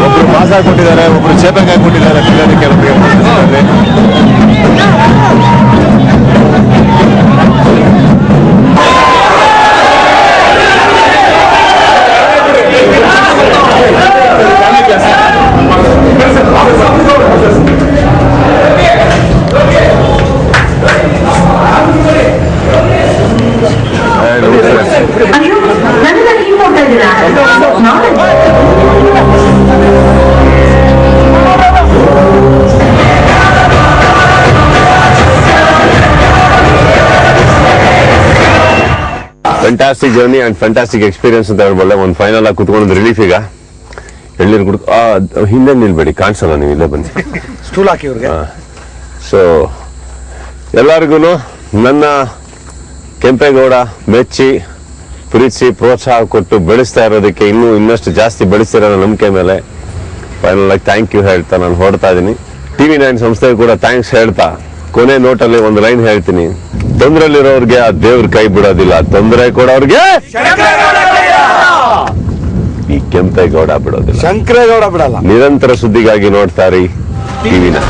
ಒಬ್ರು ಪಾಸ್ ಆಗಿಬಿಟ್ಟಿದ್ದಾರೆ, ಒಬ್ರು ಚೇತಂಗ್ ಆಗಿಬಿಟ್ಟಿದ್ದಾರೆ. ಕೆಲವರಿಗೆ fantastic journey and fantastic experience ಅಂತ ಹೇಳ್ಬೋಲ್ಲ. ಒಂದು ಫೈನಲ್ ಆಗಿ ಕುತ್ಕೊಂಡು ರಿಲೀಫ್. ಈಗ ಎಳ್ನೀರು ಕುಡ್ದು ಹಿಂದೆ ನಿಲ್ಬೇಡಿ, ಕಾಣಿಸಲ್ಲ, ನೀವು ಇಲ್ಲೇ ಬನ್ನಿ. ಸ್ಟೂಲ್ ಹಾಕಿ ಇವ್ರಿಗೆ. ಸೊ ಎಲ್ಲರಿಗೂ ನನ್ನ ಕೆಂಪೇಗೌಡ ಮೆಚ್ಚಿ ಪ್ರೀತಿಸಿ ಪ್ರೋತ್ಸಾಹ ಕೊಟ್ಟು ಬೆಳೆಸ್ತಾ ಇರೋದಕ್ಕೆ ಇನ್ನಷ್ಟು ಜಾಸ್ತಿ ಬೆಳೆಸ್ತಿರೋ ನಂಬಿಕೆ ಮೇಲೆ ಫೈನಲ್ ಆಗಿ ಥ್ಯಾಂಕ್ ಯು ಹೇಳ್ತಾ ನಾನು ಹೊರಡ್ತಾ ಇದ್ದೀನಿ. TV9 ಸಂಸ್ಥೆಗೂ ಕೂಡ ಥ್ಯಾಂಕ್ಸ್ ಹೇಳ್ತಾ ಕೊನೆ ನೋಟಲ್ಲಿ ಒಂದು ಲೈನ್ ಹೇಳ್ತೀನಿ. ತೊಂದರೆಯಲ್ಲಿರೋರ್ಗೆ ಆ ದೇವ್ರ ಕೈ ಬಿಡೋದಿಲ್ಲ, ತೊಂದರೆ ಕೊಡೋರ್ಗೆ ಈ ಕೆಂಪೇಗೌಡ ಬಿಡೋದಿಲ್ಲ, ಶಂಕರೇಗೌಡ ಬಿಡಲ್ಲ. ನಿರಂತರ ಸುದ್ದಿಗಾಗಿ ನೋಡ್ತಾರಿ TV9.